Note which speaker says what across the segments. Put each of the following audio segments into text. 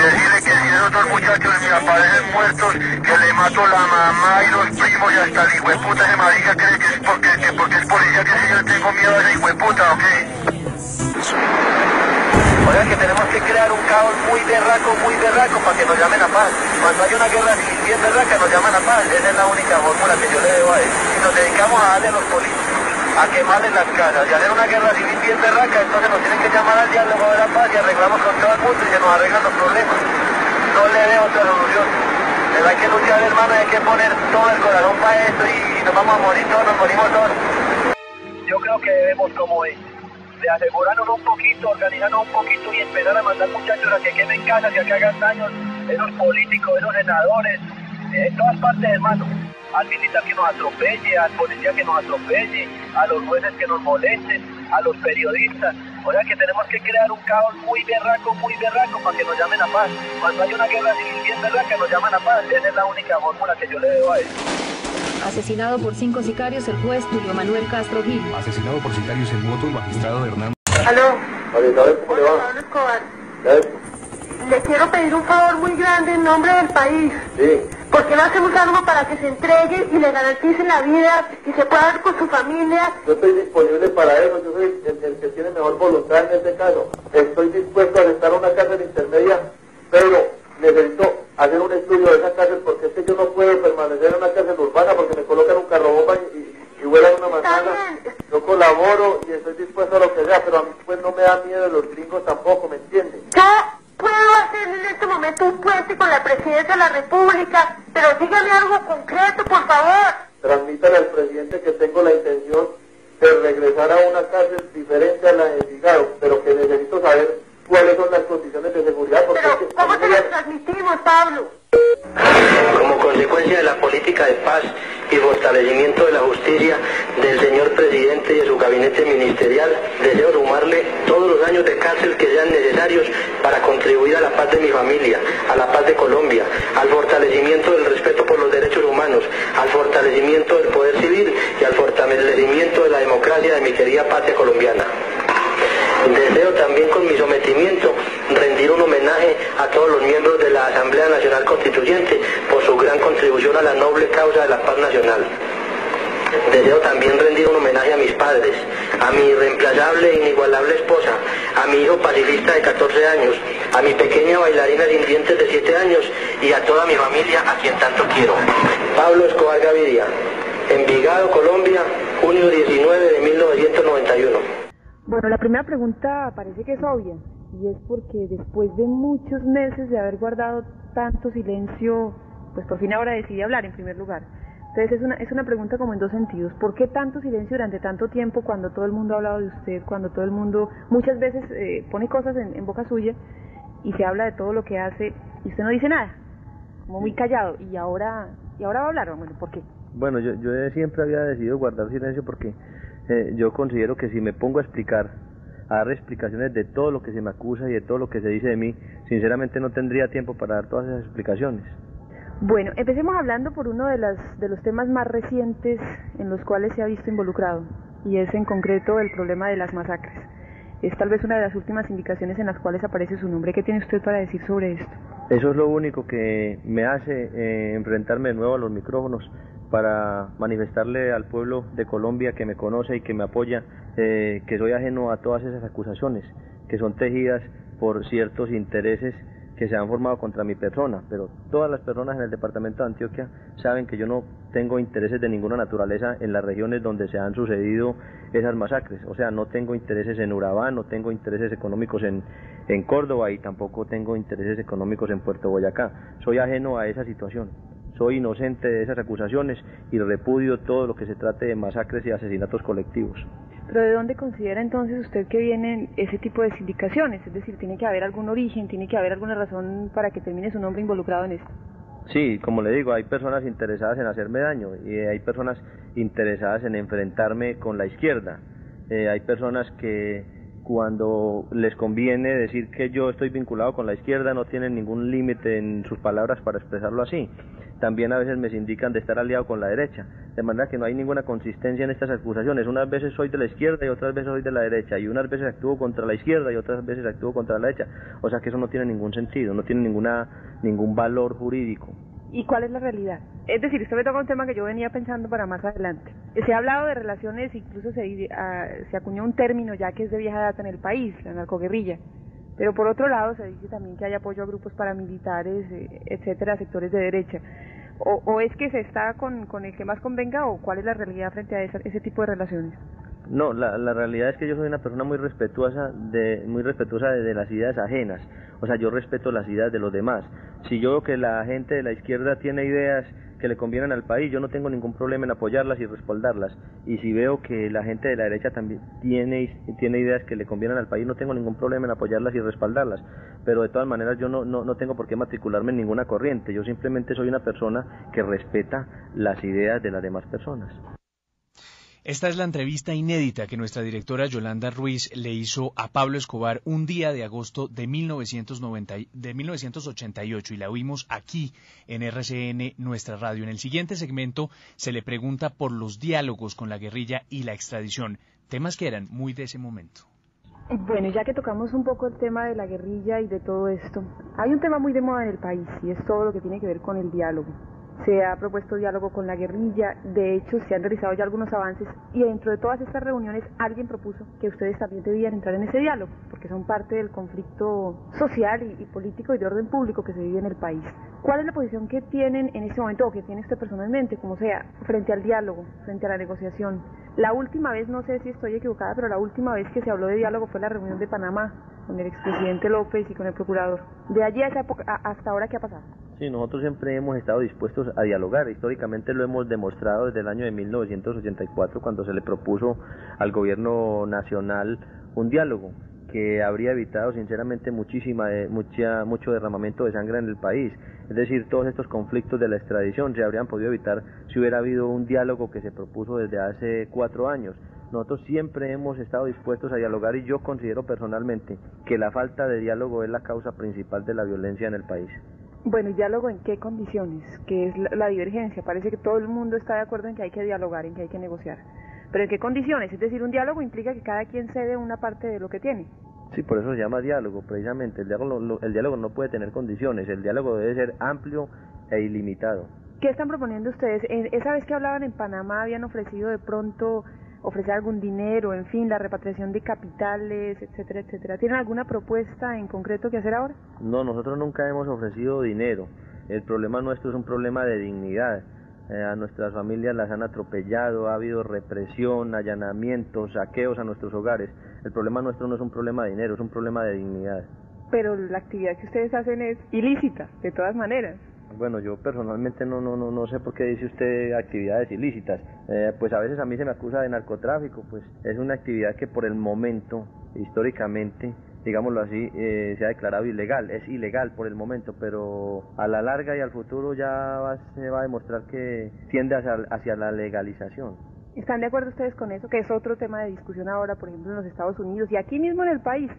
Speaker 1: decirle que si esos dos muchachos me aparecen muertos, que le mato la mamá y los primos y hasta el hijueputa ese marica cree que es porque es policía, que si yo tengo miedo a ese hijueputa, ¿o qué? Oiga, que tenemos que crear un caos muy berraco para que nos llamen a paz. Cuando hay una guerra civil bien berraca nos llaman a paz. Esa es la única fórmula que yo le debo a él. Si nos dedicamos a darle a los políticos, a quemarles las casas y hacer una guerra civil bien berraca, entonces nos tienen que llamar al diálogo de la paz y arreglamos con todo el mundo y se nos arreglan los problemas. No le veo otra solución. Pero hay que luchar, hermano, hay que poner todo el corazón para esto y nos vamos a morir todos, nos morimos todos. Yo creo que debemos, como es, de asegurarnos un poquito, organizarnos un poquito y empezar a mandar muchachos a que quemen casas y a que hagan daños, esos políticos, esos senadores, en todas partes, hermano. Al militar que nos atropelle, al policía que nos atropelle, a los jueces que nos molesten, a los periodistas. O sea que tenemos que crear un caos muy berraco para que nos llamen a paz. Cuando hay una guerra civil bien berraca nos llaman a paz. Esa es la única fórmula que yo le debo a él.
Speaker 2: Asesinado por 5 sicarios el juez Julio Manuel Castro Gil.
Speaker 3: Asesinado por sicarios en moto el magistrado Hernán.
Speaker 4: ¿Aló?
Speaker 1: ¿Cómo le va?
Speaker 4: Pablo Escobar. Le quiero pedir un favor muy grande en nombre del país.
Speaker 1: Sí.
Speaker 4: ¿Por qué no hacemos algo para que se entregue y le garanticen la vida y se pueda ver con su familia?
Speaker 1: Yo estoy disponible para eso, yo soy el que tiene mejor voluntad en este caso. Estoy dispuesto a estar en una cárcel intermedia, pero necesito hacer un estudio de esa cárcel porque es que yo no puedo permanecer en una cárcel urbana porque me colocan un carro bomba y vuelan una manzana. Yo colaboro y estoy dispuesto a lo que sea, pero a mí pues no me da miedo de los gringos tampoco, ¿me entienden?
Speaker 4: Yo puedo hacer en este momento un puente con la presidencia de la República, pero dígame algo concreto, por favor.
Speaker 1: Transmítale al presidente que tengo la intención de regresar a una cárcel diferente a la de Envigado, pero que necesito saber cuáles son las condiciones de seguridad. Porque
Speaker 4: Pero, ¿cómo se las transmitimos, Pablo?
Speaker 5: Como consecuencia de la política de paz y fortalecimiento de la justicia del señor presidente y de su gabinete ministerial, deseo sumarle todos los años de cárcel que sean necesarios para contribuir a la paz de mi familia, a la paz de Colombia, al fortalecimiento del respeto por los derechos humanos, al fortalecimiento del poder civil y al fortalecimiento de la democracia de mi querida patria colombiana. Deseo también con mi sometimiento rendir un homenaje a todos los miembros de la Asamblea Nacional Constituyente por su gran contribución a la noble causa de la paz nacional. Deseo también rendir un homenaje a mis padres, a mi irreemplazable e inigualable esposa, a mi hijo pacifista de 14 años, a mi pequeña bailarina sin dientes de 7 años y a toda mi familia a quien tanto quiero. Pablo Escobar Gaviria, Envigado, Colombia, junio 19 de 1991.
Speaker 6: Bueno, la primera pregunta parece que es obvia, y es porque después de muchos meses de haber guardado tanto silencio, pues por fin ahora decidí hablar en primer lugar. Entonces es una pregunta como en dos sentidos. ¿Por qué tanto silencio durante tanto tiempo cuando todo el mundo ha hablado de usted, cuando todo el mundo muchas veces pone cosas en boca suya y se habla de todo lo que hace y usted no dice nada? Como muy callado, y ahora va a hablar. Bueno, ¿por qué?
Speaker 7: Bueno, yo siempre había decidido guardar silencio porque yo considero que si me pongo a dar explicaciones de todo lo que se me acusa y de todo lo que se dice de mí, sinceramente no tendría tiempo para dar todas esas explicaciones.
Speaker 6: Bueno, empecemos hablando por uno de los temas más recientes en los cuales se ha visto involucrado, y es en concreto el problema de las masacres. Es tal vez una de las últimas indicaciones en las cuales aparece su nombre. ¿Qué tiene usted para decir sobre esto?
Speaker 7: Eso es lo único que me hace enfrentarme de nuevo a los micrófonos para manifestarle al pueblo de Colombia que me conoce y que me apoya, que soy ajeno a todas esas acusaciones que son tejidas por ciertos intereses que se han formado contra mi persona, pero todas las personas en el departamento de Antioquia saben que yo no tengo intereses de ninguna naturaleza en las regiones donde se han sucedido esas masacres. O sea, no tengo intereses en Urabá, no tengo intereses económicos en Córdoba y tampoco tengo intereses económicos en Puerto Boyacá. Soy ajeno a esa situación, soy inocente de esas acusaciones y repudio todo lo que se trate de masacres y asesinatos colectivos.
Speaker 6: ¿Pero de dónde considera entonces usted que vienen ese tipo de sindicaciones? Es decir, ¿tiene que haber algún origen, tiene que haber alguna razón para que termine su nombre involucrado en esto?
Speaker 7: Sí, como le digo, hay personas interesadas en hacerme daño y hay personas interesadas en enfrentarme con la izquierda. Hay personas que cuando les conviene decir que yo estoy vinculado con la izquierda, no tienen ningún límite en sus palabras para expresarlo así. También a veces me indican de estar aliado con la derecha, de manera que no hay ninguna consistencia en estas acusaciones. Unas veces soy de la izquierda y otras veces soy de la derecha, y unas veces actúo contra la izquierda y otras veces actúo contra la derecha. O sea que eso no tiene ningún sentido, no tiene ningún valor jurídico.
Speaker 6: ¿Y cuál es la realidad? Es decir, esto me toca un tema que yo venía pensando para más adelante. Se ha hablado de relaciones, incluso se acuñó un término ya que es de vieja data en el país, la narcoguerrilla. Pero por otro lado se dice también que hay apoyo a grupos paramilitares, etcétera, sectores de derecha. ¿O es que se está con el que más convenga, o cuál es la realidad frente a ese tipo de relaciones?
Speaker 7: No, la realidad es que yo soy una persona muy respetuosa de las ideas ajenas. O sea, yo respeto las ideas de los demás. Si yo veo que la gente de la izquierda tiene ideas que le convienen al país, yo no tengo ningún problema en apoyarlas y respaldarlas. Y si veo que la gente de la derecha también tiene ideas que le convienen al país, no tengo ningún problema en apoyarlas y respaldarlas. Pero de todas maneras yo no tengo por qué matricularme en ninguna corriente. Yo simplemente soy una persona que respeta las ideas de las demás personas.
Speaker 3: Esta es la entrevista inédita que nuestra directora Yolanda Ruiz le hizo a Pablo Escobar un día de agosto de 1988 y la oímos aquí en RCN, nuestra radio. En el siguiente segmento se le pregunta por los diálogos con la guerrilla y la extradición, temas que eran muy de ese momento.
Speaker 6: Bueno, ya que tocamos un poco el tema de la guerrilla y de todo esto, hay un tema muy de moda en el país y es todo lo que tiene que ver con el diálogo. Se ha propuesto diálogo con la guerrilla, de hecho se han realizado ya algunos avances y dentro de todas estas reuniones alguien propuso que ustedes también debían entrar en ese diálogo, porque son parte del conflicto social y político y de orden público que se vive en el país. ¿Cuál es la posición que tienen en este momento, o que tiene usted personalmente, como sea, frente al diálogo, frente a la negociación? La última vez, no sé si estoy equivocada, pero la última vez que se habló de diálogo fue la reunión de Panamá, con el expresidente López y con el procurador. De allí a esa época, hasta ahora, ¿qué ha pasado?
Speaker 7: Sí, nosotros siempre hemos estado dispuestos a dialogar. Históricamente lo hemos demostrado desde el año de 1984, cuando se le propuso al gobierno nacional un diálogo que habría evitado sinceramente mucho derramamiento de sangre en el país. Es decir, todos estos conflictos de la extradición se habrían podido evitar si hubiera habido un diálogo que se propuso desde hace 4 años. Nosotros siempre hemos estado dispuestos a dialogar y yo considero personalmente que la falta de diálogo es la causa principal de la violencia en el país.
Speaker 6: Bueno, ¿y diálogo en qué condiciones? ¿Qué es la divergencia? Parece que todo el mundo está de acuerdo en que hay que dialogar, en que hay que negociar. ¿Pero en qué condiciones? Es decir, un diálogo implica que cada quien cede una parte de lo que tiene.
Speaker 7: Sí, por eso se llama diálogo, precisamente. El diálogo no puede tener condiciones, el diálogo debe ser amplio e ilimitado.
Speaker 6: ¿Qué están proponiendo ustedes? Esa vez que hablaban en Panamá habían ofrecido de pronto ofrecer algún dinero, en fin, la repatriación de capitales, etcétera, etcétera. ¿Tienen alguna propuesta en concreto que hacer ahora?
Speaker 7: No, nosotros nunca hemos ofrecido dinero. El problema nuestro es un problema de dignidad. A nuestras familias las han atropellado, ha habido represión, allanamientos, saqueos a nuestros hogares. El problema nuestro no es un problema de dinero, es un problema de dignidad.
Speaker 6: Pero la actividad que ustedes hacen es ilícita, de todas maneras.
Speaker 7: Bueno, yo personalmente no sé por qué dice usted actividades ilícitas. Pues a veces a mí se me acusa de narcotráfico, pues es una actividad que por el momento, históricamente, digámoslo así, se ha declarado ilegal. Es ilegal por el momento, pero a la larga y al futuro ya se va a demostrar que tiende hacia la legalización.
Speaker 6: ¿Están de acuerdo ustedes con eso? Que es otro tema de discusión ahora, por ejemplo, en los Estados Unidos y aquí mismo en el país.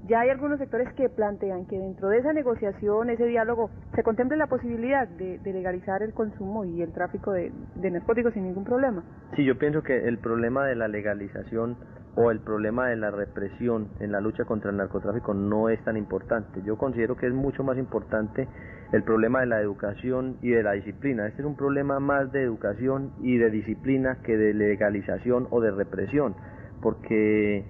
Speaker 6: Ya hay algunos sectores que plantean que dentro de esa negociación, ese diálogo, se contemple la posibilidad de legalizar el consumo y el tráfico de narcóticos sin ningún problema.
Speaker 7: Sí, yo pienso que el problema de la legalización o el problema de la represión en la lucha contra el narcotráfico no es tan importante. Yo considero que es mucho más importante el problema de la educación y de la disciplina. Este es un problema más de educación y de disciplina que de legalización o de represión, porque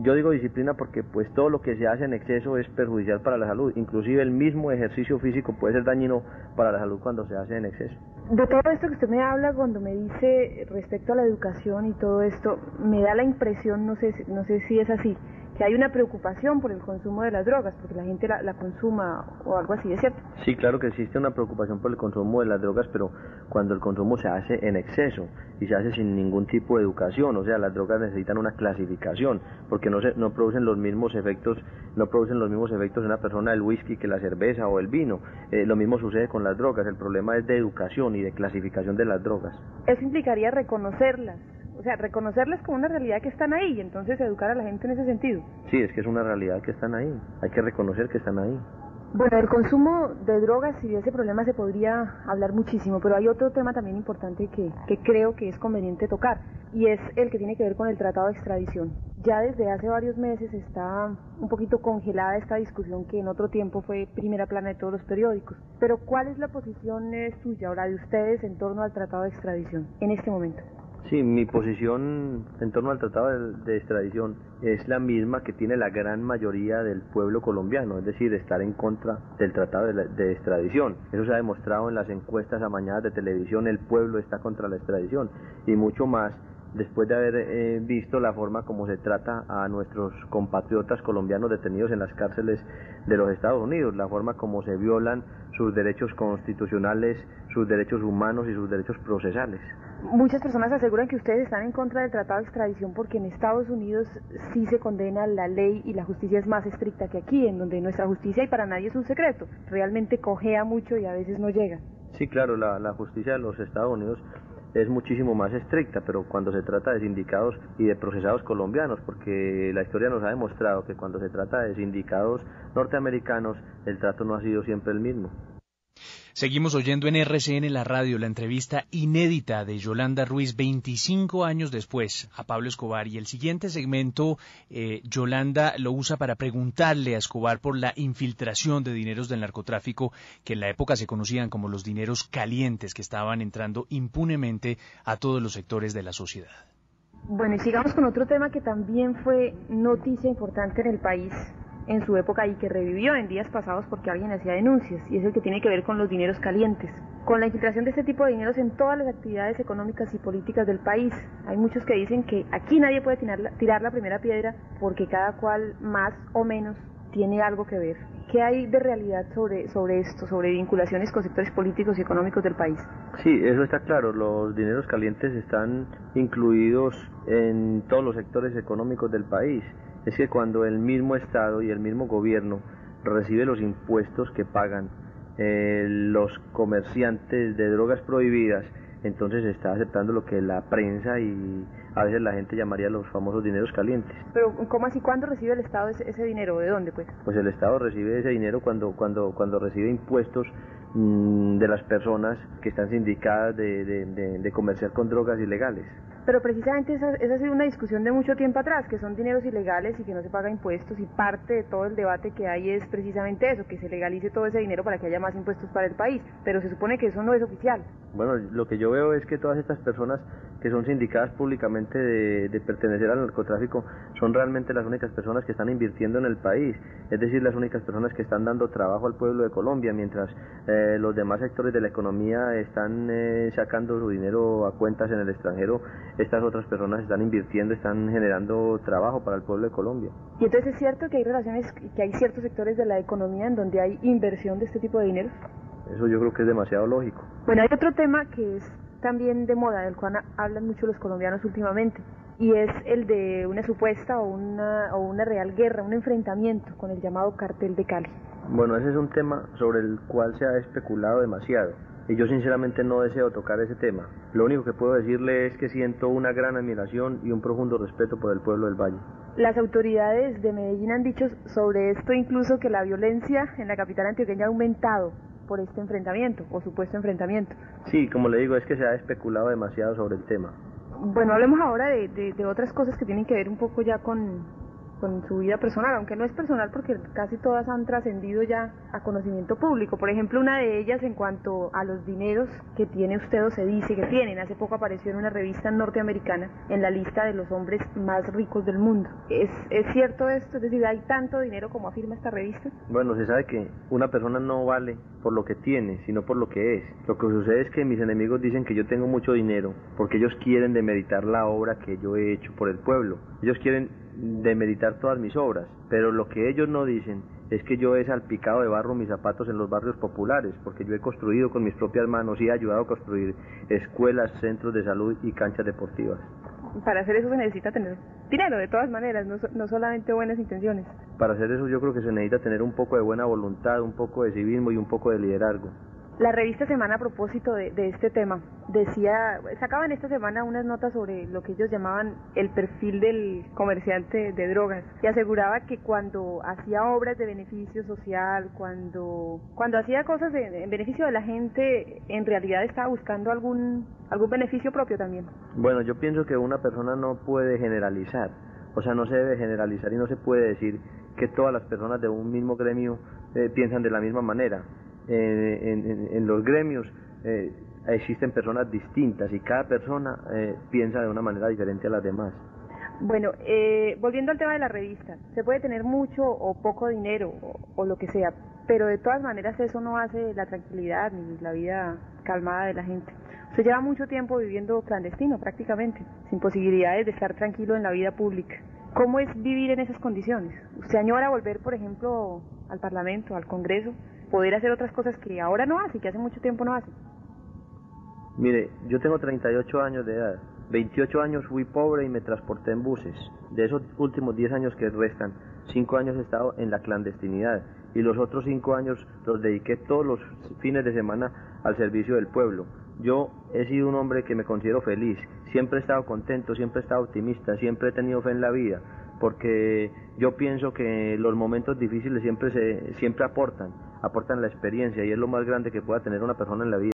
Speaker 7: yo digo disciplina porque pues todo lo que se hace en exceso es perjudicial para la salud, inclusive el mismo ejercicio físico puede ser dañino para la salud cuando se hace en exceso.
Speaker 6: De todo esto que usted me habla, cuando me dice respecto a la educación y todo esto, me da la impresión, no sé si es así, que hay una preocupación por el consumo de las drogas, porque la gente la consuma o algo así, ¿es cierto?
Speaker 7: Sí, claro que existe una preocupación por el consumo de las drogas, pero cuando el consumo se hace en exceso y se hace sin ningún tipo de educación, o sea, las drogas necesitan una clasificación, porque no producen los mismos efectos en una persona el whisky que la cerveza o el vino. Lo mismo sucede con las drogas, el problema es de educación y de clasificación de las drogas.
Speaker 6: Eso implicaría reconocerlas o sea, reconocerles como una realidad que están ahí y entonces educar a la gente en ese sentido.
Speaker 7: Sí, es que es una realidad que están ahí, hay que reconocer que están ahí.
Speaker 6: Bueno, el consumo de drogas y de ese problema se podría hablar muchísimo, pero hay otro tema también importante que creo que es conveniente tocar, y es el que tiene que ver con el tratado de extradición. Ya desde hace varios meses está un poquito congelada esta discusión que en otro tiempo fue primera plana de todos los periódicos. Pero ¿cuál es la posición suya, ahora de ustedes, en torno al tratado de extradición en este momento?
Speaker 7: Sí, mi posición en torno al tratado de extradición es la misma que tiene la gran mayoría del pueblo colombiano, es decir, estar en contra del tratado de extradición. Eso se ha demostrado en las encuestas amañadas de televisión, el pueblo está contra la extradición y mucho más después de haber visto la forma como se trata a nuestros compatriotas colombianos detenidos en las cárceles de los Estados Unidos, la forma como se violan sus derechos constitucionales, sus derechos humanos y sus derechos procesales.
Speaker 6: Muchas personas aseguran que ustedes están en contra del tratado de extradición porque en Estados Unidos sí se condena la ley y la justicia es más estricta que aquí, en donde nuestra justicia, y para nadie es un secreto, realmente cojea mucho y a veces no llega.
Speaker 7: Sí, claro, la justicia de los Estados Unidos es muchísimo más estricta, pero cuando se trata de sindicados y de procesados colombianos, porque la historia nos ha demostrado que cuando se trata de sindicados norteamericanos, el trato no ha sido siempre el mismo.
Speaker 3: Seguimos oyendo en RCN la radio la entrevista inédita de Yolanda Ruiz 25 años después a Pablo Escobar, y el siguiente segmento Yolanda lo usa para preguntarle a Escobar por la infiltración de dineros del narcotráfico que en la época se conocían como los dineros calientes, que estaban entrando impunemente a todos los sectores de la sociedad.
Speaker 6: Bueno, y sigamos con otro tema que también fue noticia importante en el país en su época y que revivió en días pasados porque alguien hacía denuncias, y es el que tiene que ver con los dineros calientes, con la infiltración de este tipo de dineros en todas las actividades económicas y políticas del país. Hay muchos que dicen que aquí nadie puede tirar la primera piedra porque cada cual más o menos tiene algo que ver. ¿Qué hay de realidad sobre esto, sobre vinculaciones con sectores políticos y económicos del país?
Speaker 7: Sí, eso está claro, los dineros calientes están incluidos en todos los sectores económicos del país. Es que cuando el mismo Estado y el mismo gobierno recibe los impuestos que pagan los comerciantes de drogas prohibidas, entonces se está aceptando lo que la prensa y a veces la gente llamaría los famosos dineros calientes.
Speaker 6: Pero ¿cómo así? ¿Cuándo recibe el Estado ese dinero? ¿De dónde, pues?
Speaker 7: Pues el Estado recibe ese dinero cuando recibe impuestos de las personas que están sindicadas de comerciar con drogas ilegales.
Speaker 6: Pero precisamente esa ha sido una discusión de mucho tiempo atrás, que son dineros ilegales y que no se paga impuestos, y parte de todo el debate que hay es precisamente eso, que se legalice todo ese dinero para que haya más impuestos para el país, pero se supone que eso no es oficial.
Speaker 7: Bueno, lo que yo veo es que todas estas personas que son sindicadas públicamente de pertenecer al narcotráfico son realmente las únicas personas que están invirtiendo en el país, es decir, las únicas personas que están dando trabajo al pueblo de Colombia, mientras los demás sectores de la economía están sacando su dinero a cuentas en el extranjero. Estas otras personas están invirtiendo, están generando trabajo para el pueblo de Colombia.
Speaker 6: ¿Y entonces es cierto que hay relaciones, que hay ciertos sectores de la economía en donde hay inversión de este tipo de dinero?
Speaker 7: Eso yo creo que es demasiado lógico.
Speaker 6: Bueno, hay otro tema que es también de moda, del cual hablan mucho los colombianos últimamente, y es el de una supuesta o una real guerra, un enfrentamiento con el llamado Cartel de Cali.
Speaker 7: Bueno, ese es un tema sobre el cual se ha especulado demasiado. Y yo sinceramente no deseo tocar ese tema. Lo único que puedo decirle es que siento una gran admiración y un profundo respeto por el pueblo del Valle.
Speaker 6: Las autoridades de Medellín han dicho sobre esto incluso que la violencia en la capital antioqueña ha aumentado por este enfrentamiento, o supuesto enfrentamiento.
Speaker 7: Sí, como le digo, es que se ha especulado demasiado sobre el tema.
Speaker 6: Bueno, hablemos ahora de otras cosas que tienen que ver un poco ya con su vida personal, aunque no es personal porque casi todas han trascendido ya a conocimiento público. Por ejemplo, una de ellas en cuanto a los dineros que tiene usted o se dice que tienen. Hace poco apareció en una revista norteamericana en la lista de los hombres más ricos del mundo. ¿Es cierto esto? Es decir, ¿hay tanto dinero como afirma esta revista?
Speaker 7: Bueno, se sabe que una persona no vale por lo que tiene, sino por lo que es. Lo que sucede es que mis enemigos dicen que yo tengo mucho dinero porque ellos quieren demeritar la obra que yo he hecho por el pueblo. Ellos quieren demeritar todas mis obras, pero lo que ellos no dicen es que yo he salpicado de barro mis zapatos en los barrios populares, porque yo he construido con mis propias manos y he ayudado a construir escuelas, centros de salud y canchas deportivas.
Speaker 6: Para hacer eso se necesita tener dinero, de todas maneras, no solamente buenas intenciones.
Speaker 7: Para hacer eso yo creo que se necesita tener un poco de buena voluntad, un poco de civismo y un poco de liderazgo.
Speaker 6: La revista Semana, a propósito de este tema, sacaban esta semana unas notas sobre lo que ellos llamaban el perfil del comerciante de drogas, y aseguraba que cuando hacía obras de beneficio social, cuando hacía cosas en beneficio de la gente, en realidad estaba buscando algún beneficio propio también.
Speaker 7: Bueno, yo pienso que una persona no puede generalizar, o sea, no se debe generalizar y no se puede decir que todas las personas de un mismo gremio piensan de la misma manera. En los gremios existen personas distintas y cada persona piensa de una manera diferente a las demás.
Speaker 6: Bueno, volviendo al tema de la revista, se puede tener mucho o poco dinero o lo que sea, pero de todas maneras eso no hace la tranquilidad ni la vida calmada de la gente. Se lleva mucho tiempo viviendo clandestino prácticamente, sin posibilidades de estar tranquilo en la vida pública. ¿Cómo es vivir en esas condiciones? ¿Usted añora volver, por ejemplo, al Parlamento, al Congreso, poder hacer otras cosas que ahora no hace, que hace mucho tiempo no hace?
Speaker 7: Mire, yo tengo 38 años de edad, 28 años fui pobre y me transporté en buses. De esos últimos 10 años que restan, 5 años he estado en la clandestinidad y los otros 5 años los dediqué todos los fines de semana al servicio del pueblo. Yo he sido un hombre que me considero feliz, siempre he estado contento, siempre he estado optimista, siempre he tenido fe en la vida, porque yo pienso que los momentos difíciles siempre aportan la experiencia y es lo más grande que pueda tener una persona en la vida.